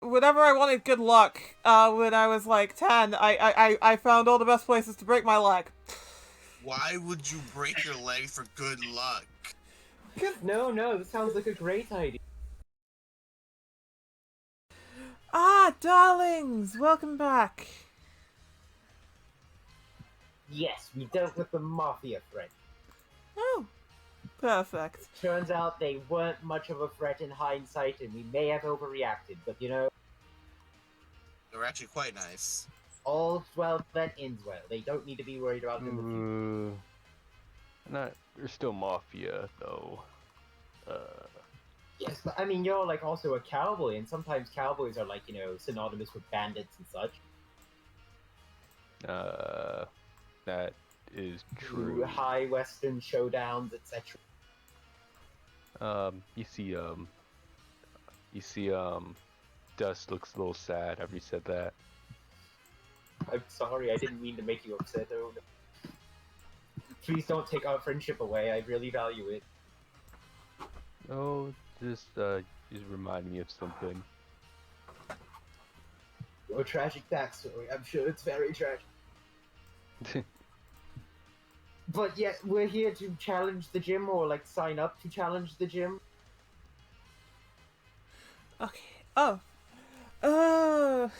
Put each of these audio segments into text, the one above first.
whenever I wanted good luck, when I was like 10, I found all the best places to break my leg. Why would you break your leg for good luck? No, this sounds like a great idea. Ah, darlings, welcome back. Yes, we dealt with the mafia threat. Oh, perfect. Turns out they weren't much of a threat in hindsight, and we may have overreacted, but you know, They were actually quite nice. all's well that ends well. They don't need to be worried about in the future. They're still mafia though. Yes, but I mean, you're like also a cowboy, and sometimes cowboys are like, you know, synonymous with bandits and such. That is true. High western showdowns, etc. You see, Dust looks a little sad after you said that. I'm sorry, I didn't mean to make you upset. Oh, no. Please don't take our friendship away. I really value it. Oh, just remind me of something. Your tragic backstory. I'm sure it's very tragic. But yes, we're here to challenge the gym, or like sign up to challenge the gym. Okay. Oh. Oh.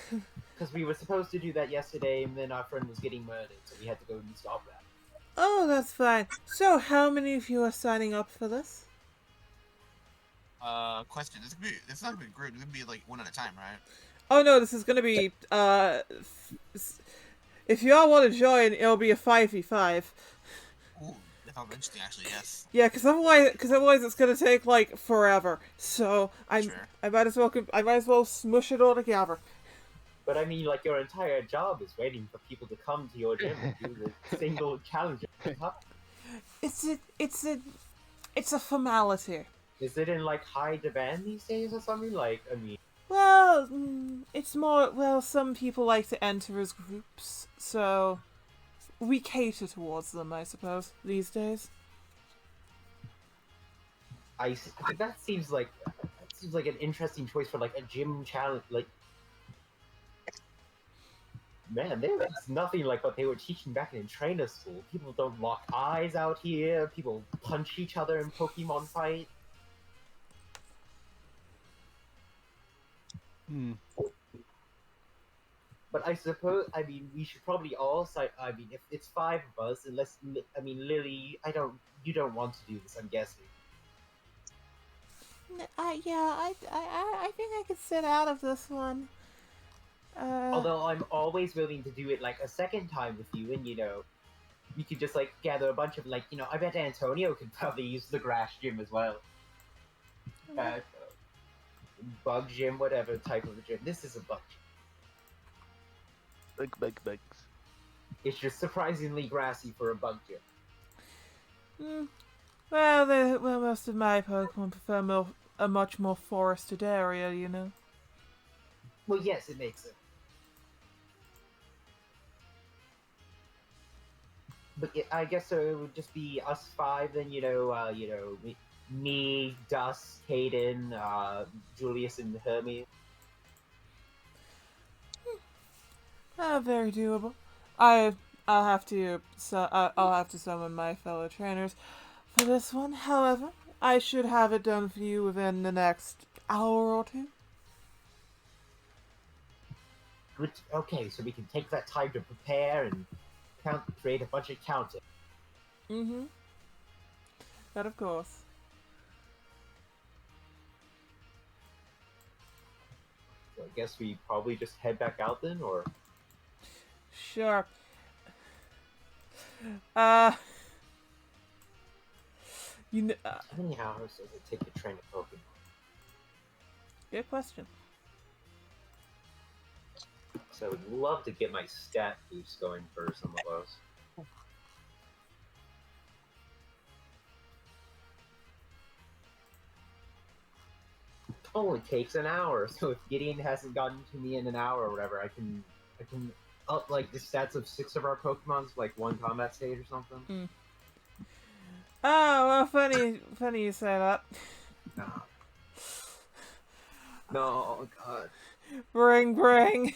Because we were supposed to do that yesterday, and then our friend was getting murdered, so we had to go and stop that. Oh, that's fine. So, how many of you are signing up for this? Question. It's not gonna be group. It's gonna be like one at a time, right? Oh no, this is gonna be, if you all want to join, it'll be a 5v5. Ooh, that sounds interesting, actually, yes. Yeah, because otherwise it's gonna take, like, forever. So, Sure. I might as well smush it all together. But I mean, like, your entire job is waiting for people to come to your gym and do the single challenge. It's a formality. Is it in, like, high demand these days or something? Like, I mean... Well, it's more, well, some people like to enter as groups, so we cater towards them, I suppose, these days. That seems like an interesting choice for, like, a gym challenge, like... Man, it's nothing like what they were teaching back in trainer school. People don't lock eyes out here, people punch each other in Pokemon fight. But I suppose, I mean, we should probably all sign. I mean, if it's 5 of us, unless, I mean, Lily, you don't want to do this, I'm guessing. I think I could sit out of this one. Although I'm always willing to do it, like, a second time with you, and, you know, you could just, like, gather a bunch of, like, you know, I bet Antonio could probably use the grass gym as well. Bug gym, whatever type of a gym. This is a bug gym. Bugs. It's just surprisingly grassy for a bug gym. Well, most of my Pokemon prefer a much more forested area, you know. Well, yes, it makes it. But yeah, I guess so it would just be us 5, then, you know, me, Dust, Hayden, Julius, and Hermie. Very doable. I'll have to summon my fellow trainers for this one. However, I should have it done for you within the next hour or two. Good. Okay, so we can take that time to prepare and create a bunch of counting. That of course. So I guess we probably just head back out then, or... Sure. You know, how many hours does it take to train a Pokemon? Good question. So I would love to get my stat boost going for some of those. It only takes an hour, so if Gideon hasn't gotten to me in an hour or whatever, I can up like the stats of 6 of our Pokemons, like 1 combat stage or something. Oh, well, funny you say that. No, oh, God. Bring, bring.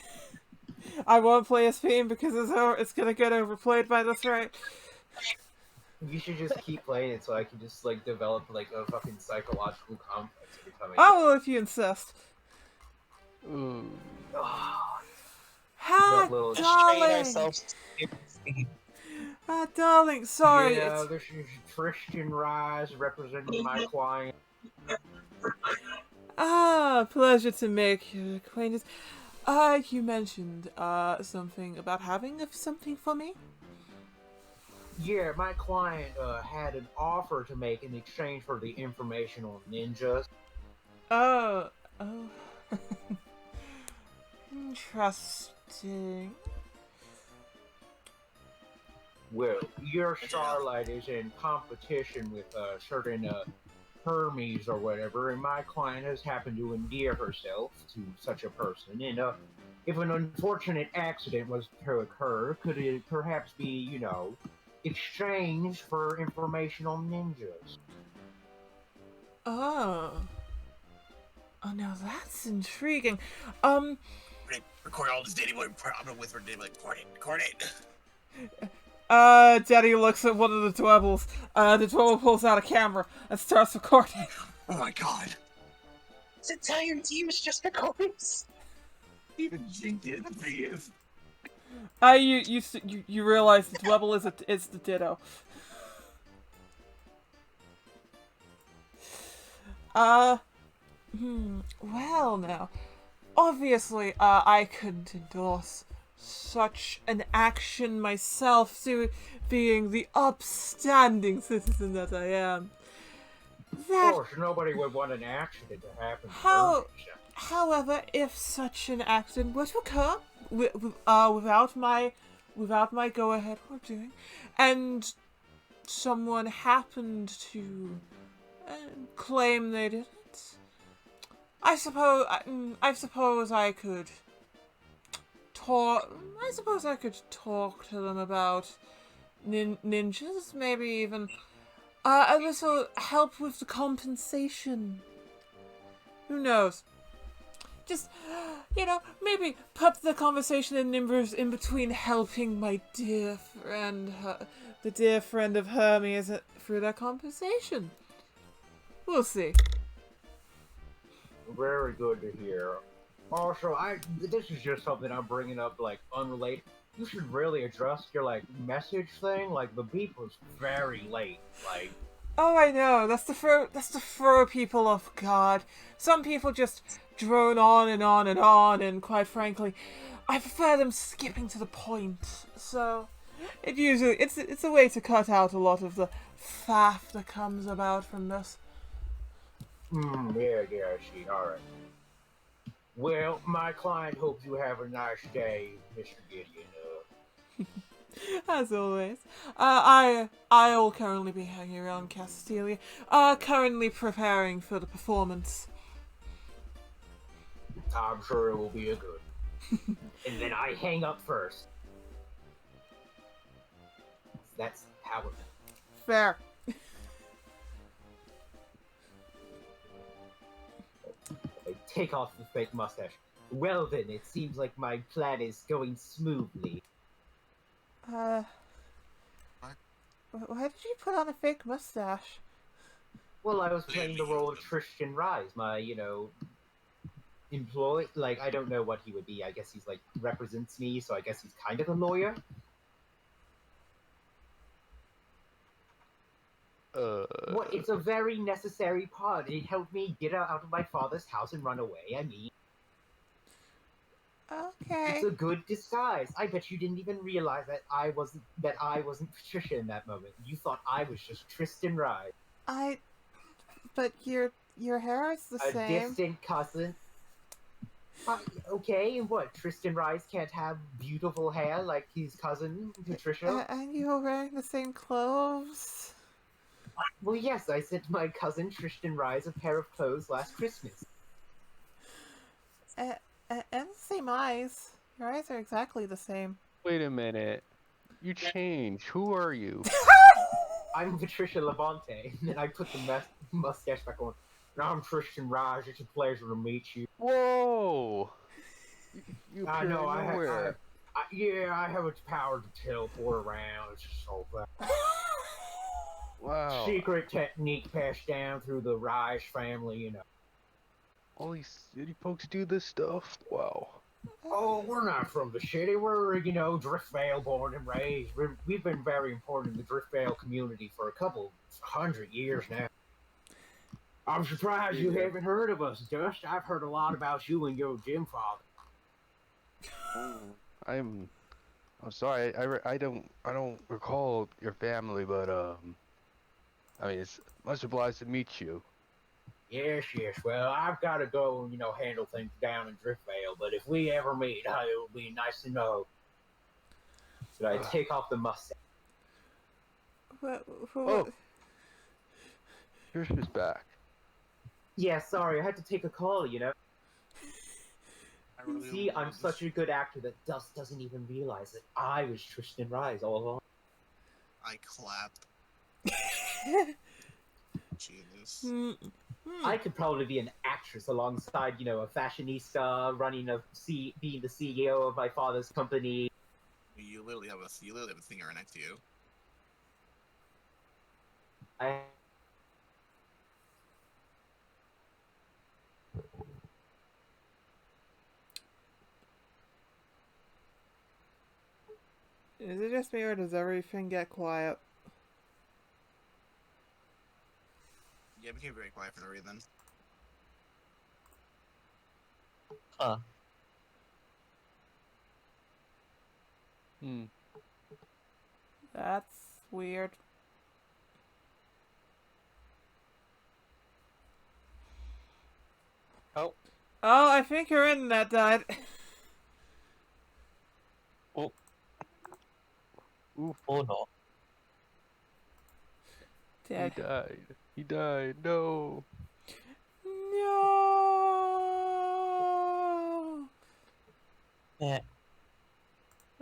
I won't play as Fiend because it's gonna get overplayed by this rate. You should just keep playing it so I can just like develop like a fucking psychological complex every time I Oh, well, if you insist. Ooh. Oh, Ah, that little Let's train darling. ourselves. Ah, darling. Sorry. yeah, this is Tristan Rise representing my client. Ah, pleasure to make your acquaintance. You mentioned something about having something for me. Yeah, my client had an offer to make in exchange for the informational ninjas. Oh, oh. Interesting. Well, your Starlight is in competition with certain Hermes or whatever, and my client has happened to endear herself to such a person. And if an unfortunate accident was to occur, could it perhaps be, you know, exchanged for informational ninjas? Oh. Oh, now that's intriguing. Record all this Danny Boy. I'm gonna whisper Danny Boy. Record it. Daddy looks at one of the dwebbles. The dwebble pulls out a camera and starts recording. Oh my god. This entire team is just recording. Even Jink did the thing is. You realize the dwebble is the ditto. Well now, obviously, I couldn't endorse such an action myself, to being the upstanding citizen that I am. Of That, course, nobody would want an accident to happen. to How- Hermes. however, if such an accident were to occur, without my go-ahead or doing, and someone happened to claim they did it, I suppose I could talk. I suppose I could talk to them about ninjas, maybe even a little help with the compensation. Who knows? Just, maybe put the conversation in numbers in between helping my dear friend, the dear friend of Hermes, through their compensation. We'll see. Very good to hear. Also, this is just something I'm bringing up, like, unrelated. You should really address your, like, message thing. Like, the beep was very late. Like, Oh, I know. That's to throw people off guard. Some people just drone on and on and on, and quite frankly, I prefer them skipping to the point. So, it's a way to cut out a lot of the faff that comes about from this. yeah, I see. Alright. Well, my client hopes you have a nice day, Mr. Gideon. As always, I'll currently be hanging around Castelia, currently preparing for the performance. I'm sure it will be a good. And then I hang up first. That's how it. Fair. I take off the fake mustache. Well then, it seems like my plan is going smoothly. Why did you put on a fake mustache? Well, I was playing the role of Tristan Rise, my, employee. Like, I don't know what he would be. I guess he's, like, represents me, so I guess he's kind of a lawyer. What? It's a very necessary part. It helped me get out of my father's house and run away. I mean, Okay. it's a good disguise. I bet you didn't even realize that I wasn't Patricia in that moment. You thought I was just Tristan Rise, But your hair is the a same. distant cousin. Okay, and what? Tristan Rise can't have beautiful hair like his cousin Patricia? And you were wearing the same clothes. Well, yes, I sent my cousin Tristan Rise a pair of clothes last Christmas. And the same eyes. Your eyes are exactly the same. Wait a minute. You changed. Who are you? I'm Patricia Levante, and then I put the mustache back on. Now I'm Tristan Rise. It's a pleasure to meet you. Whoa! You I appear know. nowhere. Yeah, I have a power to teleport around. It's just so bad. Wow. Secret technique passed down through the Reich family, you know. Only city folks do this stuff. Wow. Oh, we're not from the city. We're, Driftvale born and raised. We've been very important in the Driftvale community for a couple 100 years now. I'm surprised you haven't heard of us, Dust. I've heard a lot about you and your gym father. I'm sorry. I don't recall your family, but I mean, it's much obliged to meet you. Yes, yes. Well, I've got to go and, handle things down in Driftvale, but if we ever meet, it would be nice to know. Should I take off the mustache? For Oh. what? Here's his back. Yeah, sorry, I had to take a call, I really See, I'm love such a good actor that Dust doesn't even realize that I was Tristan Rise all along. I clapped. Jesus. I could probably be an actress alongside, a fashionista, being the CEO of my father's company. You literally have a thing right next to you. I Is it just me or does everything get quiet? Yeah, it became very quiet for no reason. Huh. That's weird. Oh. Oh, I think your internet died. Oh. Oof. Oh no. Dead. He died. He died. No. No. Yeah.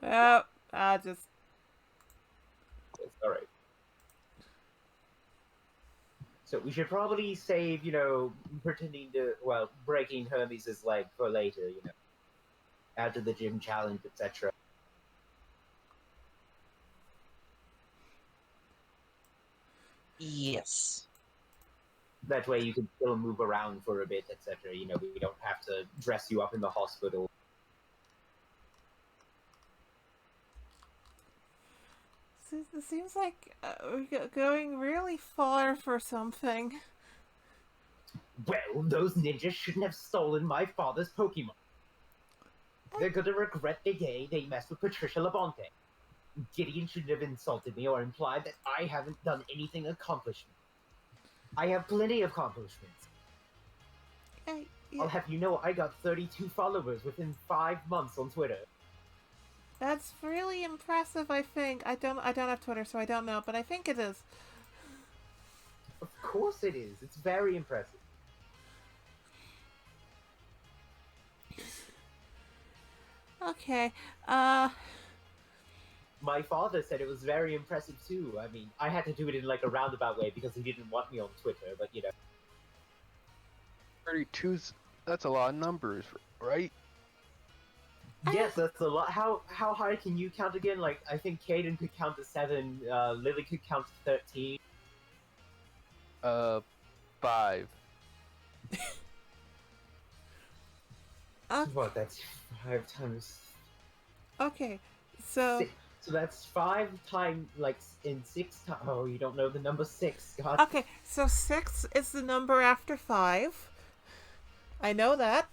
Well, I just. It's all right. So we should probably save, pretending to, breaking Hermes' leg for later, after the gym challenge, etc. Yes. That way you can still move around for a bit, etc. We don't have to dress you up in the hospital. It seems like we're going really far for something. Well, those ninjas shouldn't have stolen my father's Pokemon. They're gonna regret the day they messed with Patricia Labonte. Gideon shouldn't have insulted me or implied that I haven't done anything accomplished. I have plenty of accomplishments. Yeah. I'll have you know I got 32 followers within 5 months on Twitter. That's really impressive, I think. I don't have Twitter, so I don't know, but I think it is. Of course it is. It's very impressive. Okay, My father said it was very impressive too. I mean, I had to do it in like a roundabout way because he didn't want me on Twitter, but 32's. That's a lot of numbers, right? Yes, that's a lot. How high can you count again? Like, I think Caden could count to 7, Lily could count to 13. 5. What, that's 5 times... okay, so... 6. So that's 5 times, like, in 6 times... Oh, you don't know the number 6, God. Okay, so 6 is the number after 5. I know that.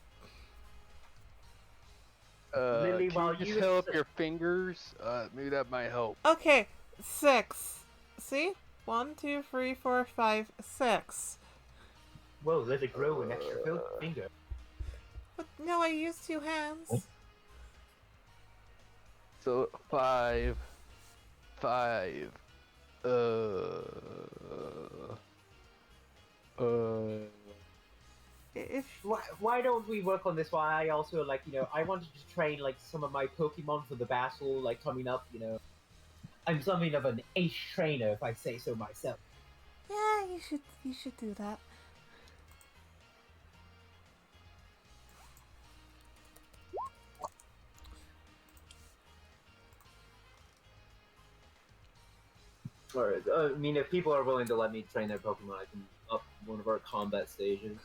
Lily, Can while you just you held up your fingers? Maybe that might help. Okay, 6. See? 1, 2, 3, 4, 5, 6. Whoa, let it grow an extra finger. But no, I used 2 hands. So 5. If Why don't we work on this while I also, like, I wanted to train, like, some of my Pokemon for the battle, like, coming up, I'm something of an ace trainer, if I say so myself. yeah, you should do that. Alright, I mean, if people are willing to let me train their Pokemon, I can up one of our combat stages.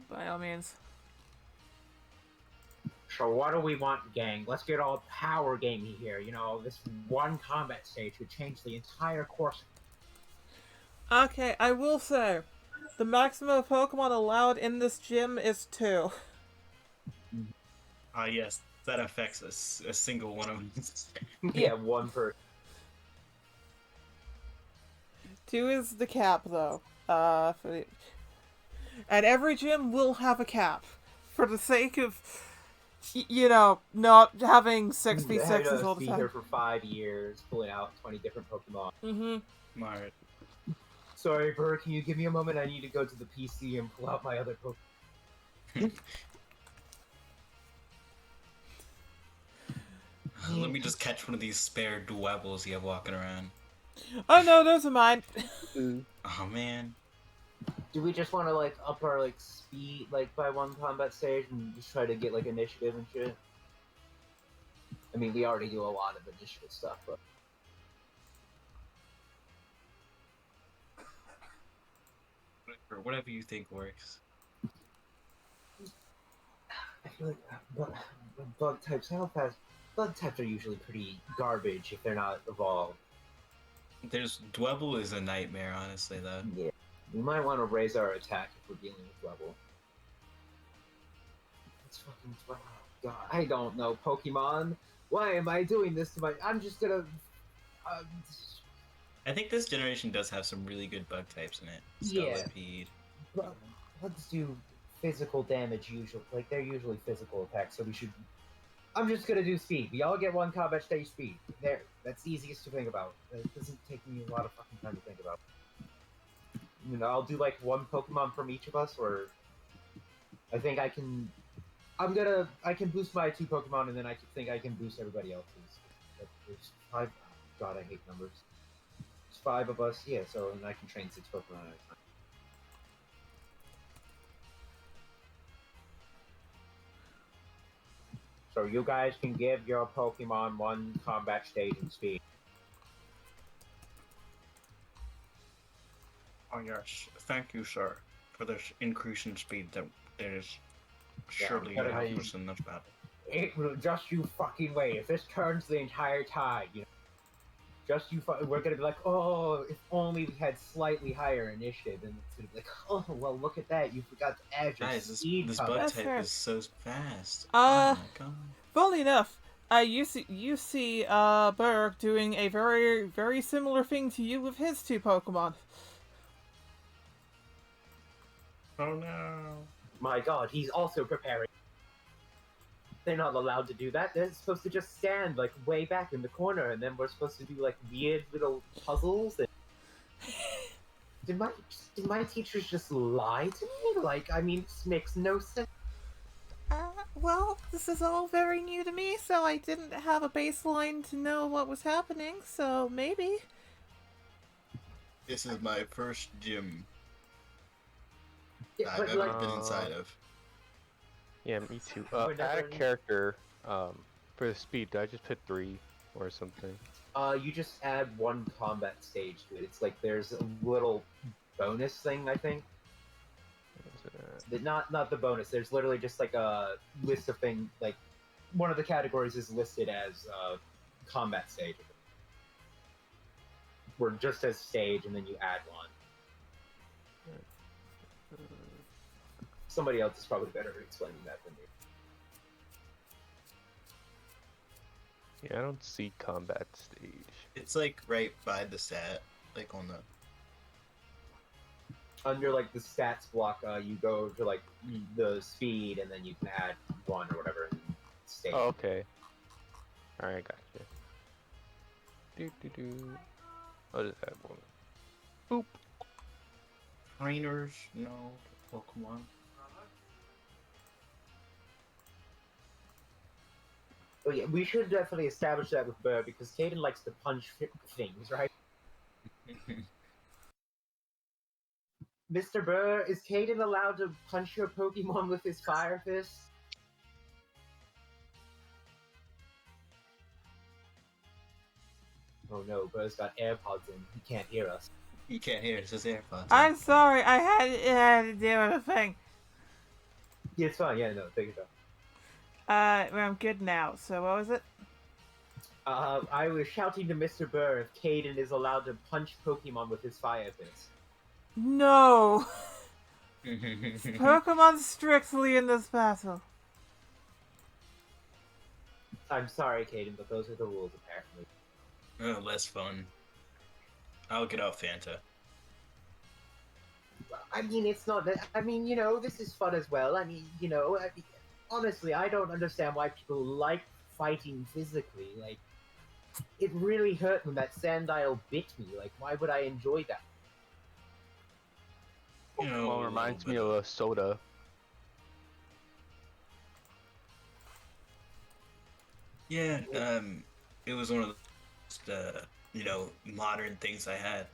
By all means. So what do we want, gang? Let's get all power gamey here. You know, this one combat stage would change the entire course. Okay, I will say, the maximum of Pokemon allowed in this gym is 2. Yes, that affects a single one of them. Yeah, one per. 2 is the cap, though. And every gym will have a cap. For the sake of, you know, not having 6v6s all the be time. here for 5 years, pulling out 20 different Pokemon. Mm-hmm. Alright. Sorry, Burr, can you give me a moment? I need to go to the PC and pull out my other Pokemon. Let me just catch one of these spare Dwebbles you have walking around. Oh no, those are mine. Oh man. Do we just want to, like, up our, like, speed, like, by one combat stage and just try to get, like, initiative and shit? I mean, we already do a lot of initiative stuff, but... Whatever you think works. I feel like bug types, how fast... Bug types are usually pretty garbage if they're not evolved. Dwebble is a nightmare, honestly, though. Yeah. We might want to raise our attack if we're dealing with level. It's fucking... Oh, God, I don't know, Pokemon. Why am I doing this to my... I'm just gonna... I think this generation does have some really good bug types in it. Yeah. Scolipede. Bugs do physical damage usually. Like, they're usually physical attacks, so we should... I'm just gonna do speed. We all get one combat stage speed. There. That's the easiest to think about. It doesn't take me a lot of fucking time to think about. You know, I'll do, like, one Pokemon from each of us, or... I think I can... I can boost my 2 Pokemon, and then I think I can boost everybody else's. There's 5... God, I hate numbers. There's 5 of us, yeah, so and I can train 6 Pokemon at a time. So you guys can give your Pokemon 1 combat stage and speed. Oh yes, thank you, sir, for this increase in speed that is surely gotta help be- us in this battle. It will just you fucking wait. If this turns the entire tide, you know, just you. We're gonna be like, oh, if only we had slightly higher initiative, and it's gonna be like, oh, well, look at that, you forgot to add your Guys, speed. this combat. bug That's type fair. is so fast. Uh, Oh my god. Funnily enough, you see Berg doing a very, very similar thing to you with his 2 Pokemon. Oh no. My God, he's also preparing. They're not allowed to do that. They're supposed to just stand like way back in the corner, and then we're supposed to do like weird little puzzles. And... did my teachers just lie to me? Like, I mean, this makes no sense. Well, this is all very new to me, so I didn't have a baseline to know what was happening, so maybe. This is my first gym Yeah, I've but ever like, been inside of. Yeah, me too. We're Add never a character for the speed. Did I just put 3 or something? you just add 1 combat stage to it. It's like there's a little bonus thing, I think. Not the bonus. There's literally just like a list of things. Like one of the categories is listed as combat stage, or just as stage, and then you add 1. Somebody else is probably better at explaining that than me. Yeah, I don't see combat stage. It's like right by the stat, like on the. Under like the stats block, you go to like the speed, and then you can add 1 or whatever. And stage. Oh, okay. Alright, gotcha. Do. I'll just add 1. Boop. Trainers, no. Pokemon. Oh yeah, we should definitely establish that with Burr, because Caden likes to punch things, right? Mr. Burr, is Caden allowed to punch your Pokemon with his Fire Fist? Oh no, Bro's got AirPods in. He can't hear us. You can't hear. It's his AirPods. I'm sorry, I had to deal with a thing. Yeah, it's fine. Yeah, no, take it off. Well, I'm good now. So what was it? I was shouting to Mr. Burr if Caden is allowed to punch Pokemon with his fire fist. No. Pokemon strictly in this battle. I'm sorry, Caden, but those are the rules, apparently. Oh, less fun. I'll get out Fanta. I mean, it's not that. I mean, this is fun as well. I mean, honestly, I don't understand why people like fighting physically. Like, it really hurt when that Sandile bit me. Like, why would I enjoy that? Pokemon reminds me of a soda. Yeah, it was one of the, modern things I had.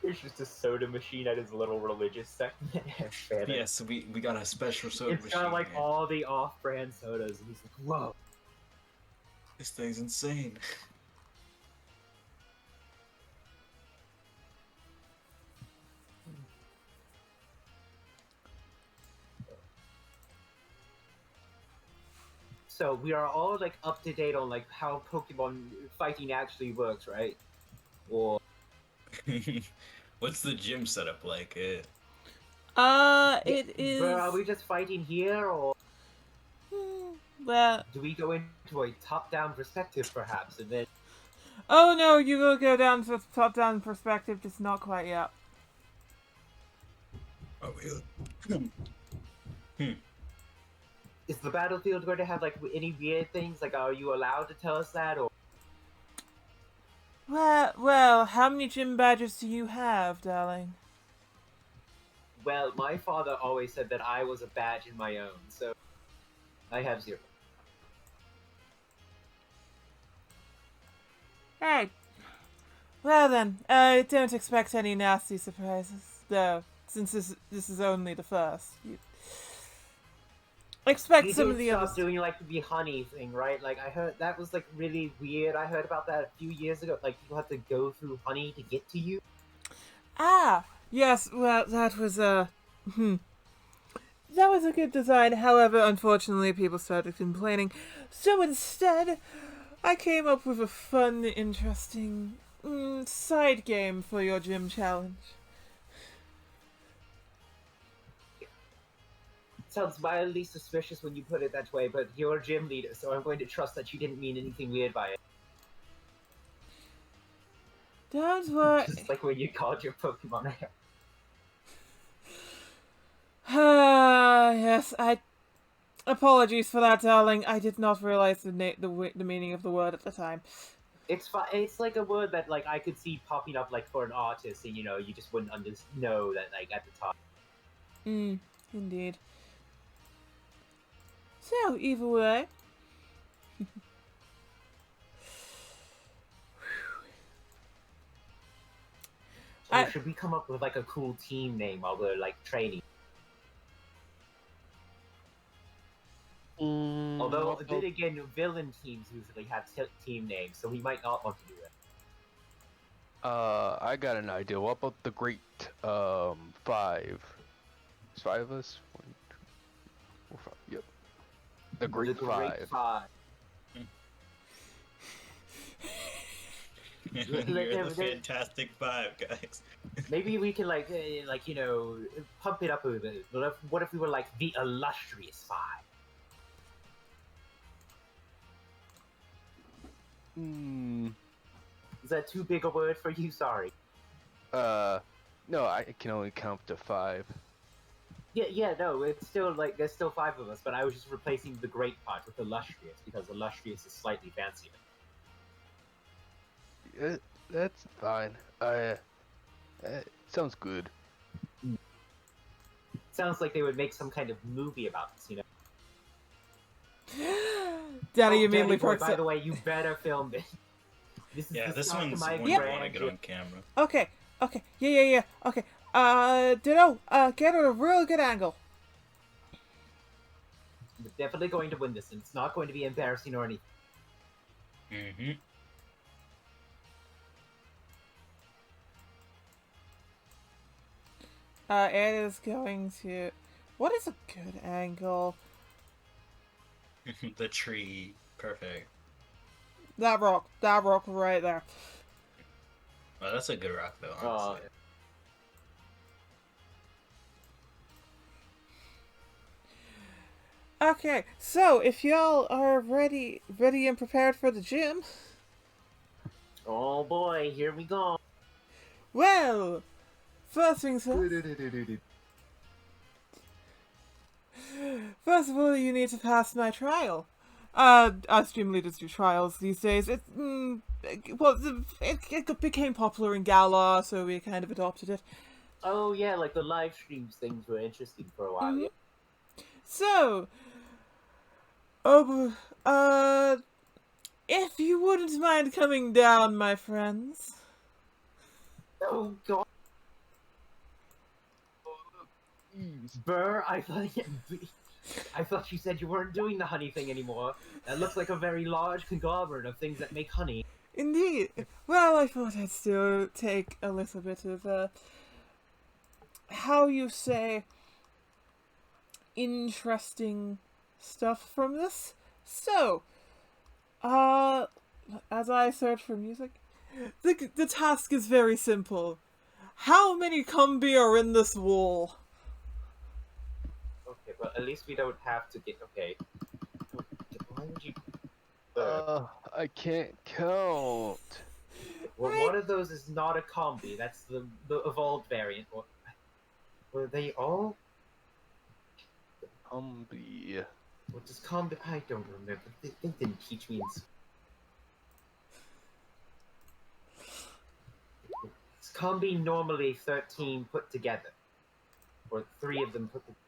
There's just a soda machine at his little religious segment. Yes, we got a special soda machine. It's got like man. all the off-brand sodas, and he's like, "Whoa!" This thing's insane. So we are all like up to date on like how Pokemon fighting actually works, right? Or What's the gym setup like? It is. Bro, are we just fighting here, or Well. do we go into a top-down perspective, perhaps, and then? Oh no, you will go down to top-down perspective, just not quite yet. Oh, really? Is the battlefield going to have like any weird things? Like, are you allowed to tell us that, or? Well, how many gym badges do you have, darling? Well, my father always said that I was a badge in my own, so I have 0. Hey. Well then, don't expect any nasty surprises, though, since this is only the first. You expect some of the others. Doing like the honey thing, right? Like I heard that was like really weird. I heard about that a few years ago. Like people have to go through honey to get to you. Ah, yes. Well, that was that was a good design. However, unfortunately, people started complaining. So instead, I came up with a fun, interesting side game for your gym challenge. Sounds mildly suspicious when you put it that way, but you're a gym leader, so I'm going to trust that you didn't mean anything weird by it. Don't worry. Just like when you called your Pokemon out. Yes, apologies for that, darling. I did not realize the meaning of the word at the time. It's fine. It's like a word that like I could see popping up like for an artist, and you just wouldn't know that like at the top. Indeed. So, either way. So should we come up with like a cool team name while we're like training? Although then again, villain teams usually have team names, so we might not want to do that. I got an idea. What about the Great 5? There's 5 of us? 1, 2, 4, 5. Yep. The Great 5. You're the Fantastic 5, guys. Maybe we can pump it up a little bit. What if we were like the Illustrious 5? Is that too big a word for you? Sorry. No, I can only count to 5. Yeah, no, it's still like there's still 5 of us, but I was just replacing the great part with Illustrious because Illustrious is slightly fancier. That's fine. Sounds good. Sounds like they would make some kind of movie about this, Daddy immediately perks By up. the way, you better film this. This one's one my you want to get on camera. Okay. Yeah. Okay. Ditto, get a real good angle. We're definitely going to win this, and it's not going to be embarrassing or anything. Mm-hmm. It is going to... What is a good angle? The tree. Perfect. That rock right there. Oh, that's a good rock, though, Uh, honestly. Okay, so if y'all are ready and prepared for the gym, oh boy, here we go. well, first things first. First of all, you need to pass my trial. As gym leaders do trials these days. It became popular in Gala, so we kind of adopted it. Oh yeah, like the live streams things were interesting for a while. Mhm. Yeah. So, if you wouldn't mind coming down, my friends. Oh god, Burr, I thought you said you weren't doing the honey thing anymore. That looks like a very large conglomerate of things that make honey. Indeed. Well, I thought I'd still take a little bit of, how you say, interesting stuff from this. So, as I search for music, the task is very simple. How many Combees are in this wall? Okay, but at least we don't have to get. Okay. Why would you? I can't count. Well, one of those is not a combi. That's the evolved variant. Were they all? Combi. What does combi? I don't remember. They didn't teach me in school. Is combi normally 13 put together, or 3 of them put together?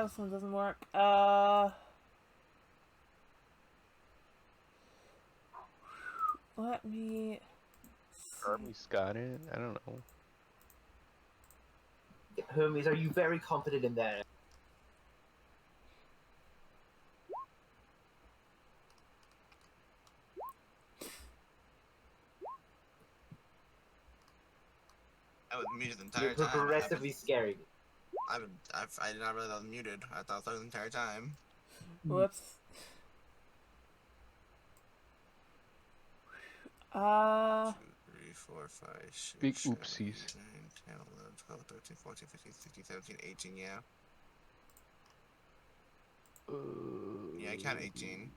This one doesn't work. Let me... Hermes got it. I don't know. Hermes, are you very confident in that? I was muted the You're entire time. progressively scary. I did not realize I was muted. I thought that was the entire time. Whoops. 2, 3, 4, 5, 6, Big 7, oopsies. 8, 9, 10, 11, 12, 13, 14, 15, 16, 17, 18, yeah. Yeah, I count 18.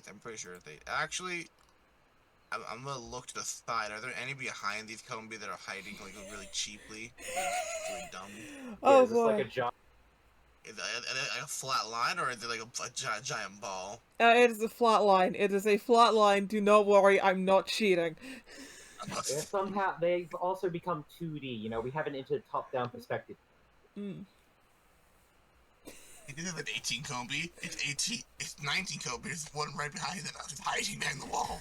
I'm pretty sure they... Actually, I'm gonna look to the side. Are there any behind these Combi that are hiding like really cheaply? Really dumb? Oh is this boy. like a job? Is it like a flat line or is it like a giant ball? It is a flat line. It is a flat line. Do not worry, I'm not cheating. Somehow they've also become 2D. You know, we haven't entered top-down perspective. Mm. It is an 18 Combi. It's 18. It's 19 Combi. There's one right behind it. Just hiding behind the wall.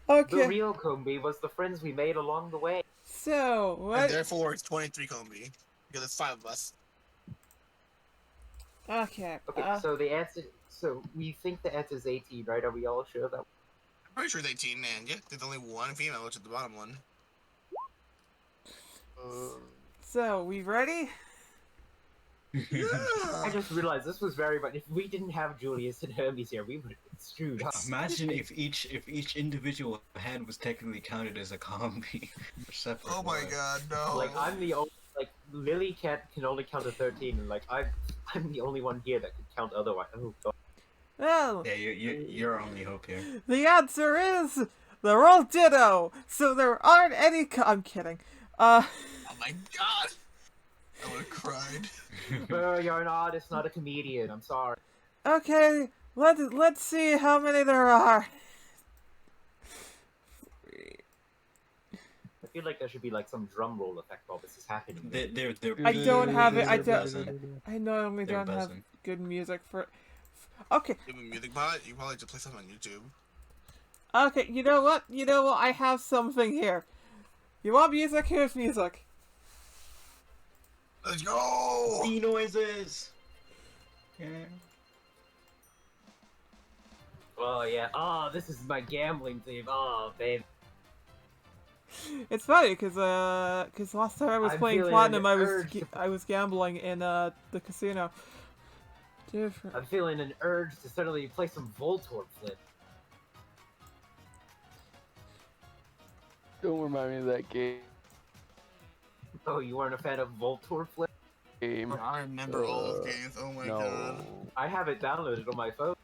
Okay. The real Combi was the friends we made along the way. So, what? And therefore, it's 23 Combi. Because it's 5 of us. Okay. Okay, so the answer. So we think the answer is 18, right? Are we all sure that? I'm pretty sure it's 18, and yeah, there's only one female, which is the bottom one. So, we ready? I just realized this was very much. If we didn't have Julius and Hermes here, we would have been screwed up. Imagine if each individual hand was technically counted as a combi. Separate Oh my one. god, no. Like I'm the only. Like Lily can only count to 13, and like I'm the only one here that can count otherwise. Oh god. Well, Yeah, you're our only hope here. the answer is they're all ditto. So there aren't any. I'm kidding. Oh my god. I would have cried. Burr, you're an artist, not a comedian. I'm sorry. Okay. Let's see how many there are. I feel like there should be like some drum roll effect while this is happening. They're I don't have it. I they're don't. buzzing. I normally They're don't have buzzing. good music for. Okay. You have a music bot? You probably just play something on YouTube. Okay. You know what? I have something here. You want music? Here's music. Let's go! Bee noises. Yeah. Oh yeah. Oh, this is my gambling team. Oh, babe. It's funny because last time I was I'm playing feeling Platinum, an I was urge to- I was gambling in the casino. Different. I'm feeling an urge to suddenly play some Voltorb flip. Don't remind me of that Oh, you weren't a fan of Voltorb flip? game. I remember old games. Oh my No. god. I have it downloaded on my phone.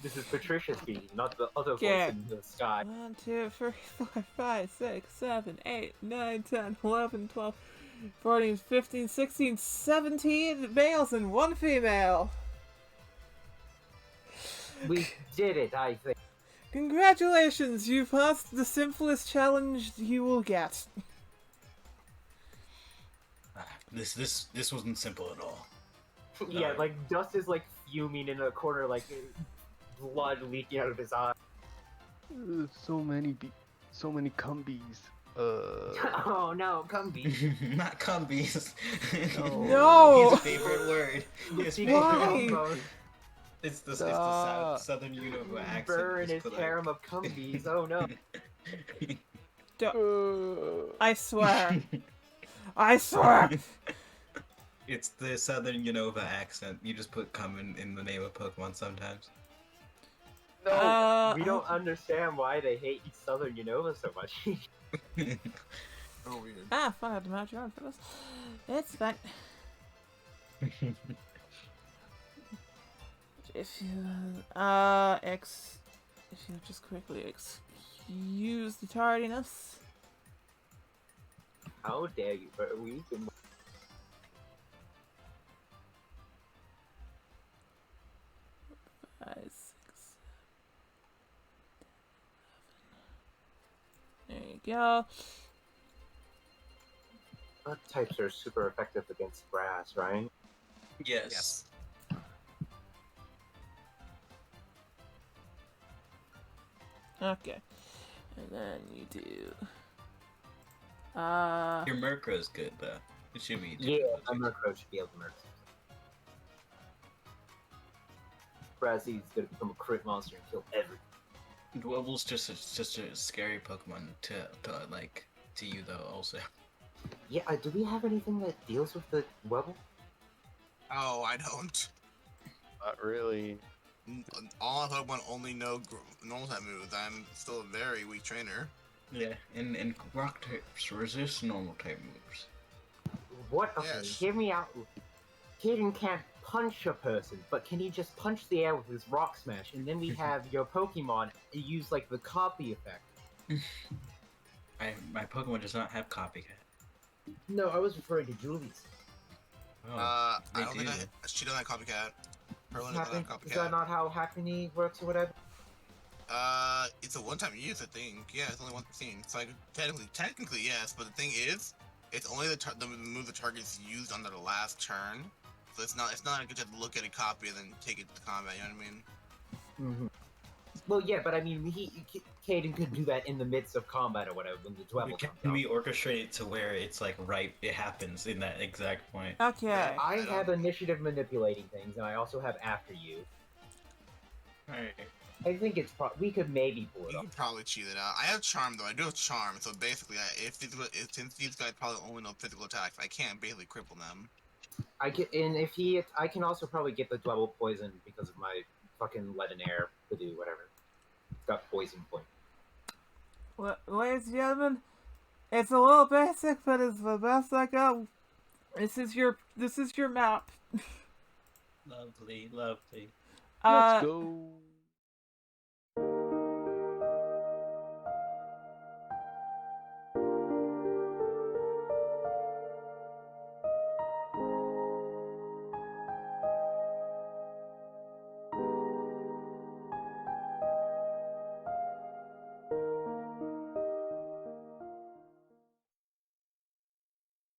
This is Patricia speaking, not the other voice Okay. in the sky. 1, 2, 3, 4, 5, 6, 7, 8, 9, 10, 11, 12, 14, 15, 16, 17 males and 1 female. We did it, I think. Congratulations, you passed the simplest challenge you will get. This wasn't simple at all. Yeah, like Dust is like fuming in a corner, like blood leaking out of his eye. So many Combees. Oh no, Combees. Not Combees. No! His favorite word. His Why? favorite. It's the southern Unova accent. Burn just his put, like- harem of Combees. Oh no. I swear. I swear! It's the southern Unova accent. You just put "cum" in the name of Pokemon sometimes. We don't understand why they hate Southern Unova so much. Oh, weird. Ah, fun, I had to match your own for this. It's fine. If you, if you just quickly excuse the tardiness. How dare you, but we can... Five, six, 7, 8, 9, 10, 11. There you go. Bug types are super effective against grass, right? Yes. Okay. And then you do. Your Murkrow's good though. It should be. Yeah, a Murkrow should be able to Murk. Brazzy's gonna become a crit monster and kill everything. Dwebble's just a scary Pokemon to you though also. Yeah, do we have anything that deals with the Webble? Oh, I don't. Not really. All of Pokemon only know normal type moves. I'm still a very weak trainer. Yeah, and rock types resist normal type moves. What? Okay, Yes. hear me out. Kaden can't punch a person, but can he just punch the air with his Rock Smash? And then we have your Pokemon use like the copy effect. My Pokemon does not have copycat. No, I was referring to Julie's. Oh, I they don't think do. she doesn't have copycat. Perlin doesn't have Is that copycat. not how Hackney works or whatever? It's a one-time use, I think. Yeah, it's only one scene. So technically yes, but the thing is, it's only the move the target's used on their last turn. So it's not like you just look at a copy and then take it to combat. You know what I mean? Mm-hmm. Well, yeah, but I mean, Kaden could do that in the midst of combat or whatever when the Dwebble comes Can out. we orchestrate it to where it's like right? It happens in that exact point. Okay. I have initiative manipulating things, and I also have after you. Alright. I think it's we could maybe pull it You off. can probably cheat it out. I have charm though. I do have charm. So basically, since these guys probably only know physical attacks, I can't basically cripple them. I can also probably get the Dwebble poisoned because of my fucking lead and air to do whatever. It's got poison point. Ladies and gentlemen, it's a little basic, but it's the best I got. This is your map. Lovely, lovely. Let's go.